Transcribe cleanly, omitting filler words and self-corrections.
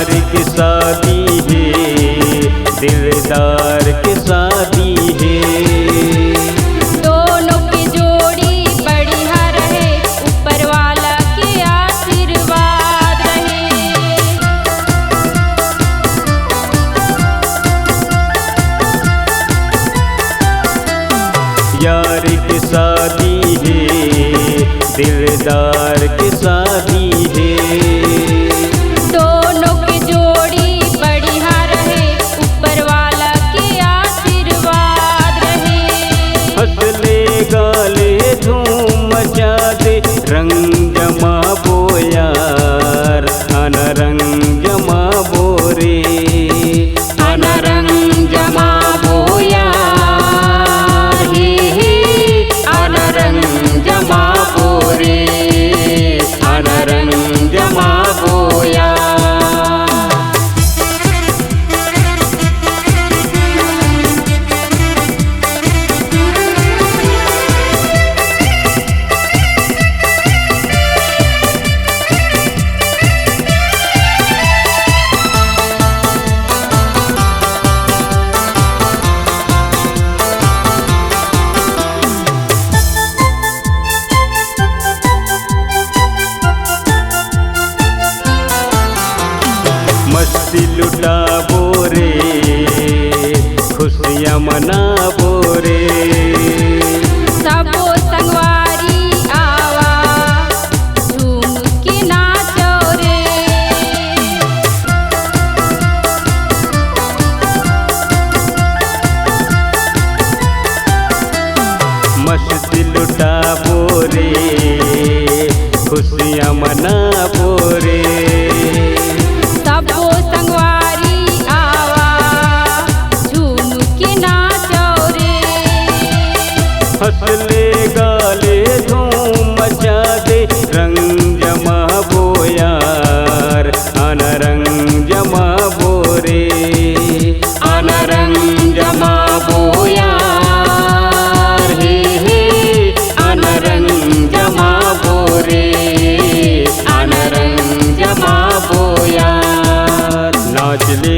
यार की शादी है, दिलदार की शादी है। दोनों की जोड़ी बढ़िया रहे, ऊपर वाला के आशीर्वाद रहे। यार की शादी है, दिलदार की शादी है। दोनों की जोड़ी बढ़िया रहे, ऊपर वाला के आशीर्वाद रहे। हंसले गाले धूम मचा दे, रंग जमा बोयार, आना रंग जमा बोरे, आना रंग जमा बोयार, आना रंग जमा बोरे, आना रंग जमा बोयार। मस्ती लुटा बोरे, खुशियाँ मना बोरे। सबो संगवारी आवा, झूम के नाचो रे। मस्ती लुटा बोरे, खुशियाँ मना बोरे। सबो संगवारी आवा, झूम के नाचो रे। हंसले गाले धूम मचा दे, रंग जमा बोयार, आना रंग जमा बोरे, आना रंग जमा बोयार, आना रंग जमा बोरे, आना रंग जमा बोयार। नाच ले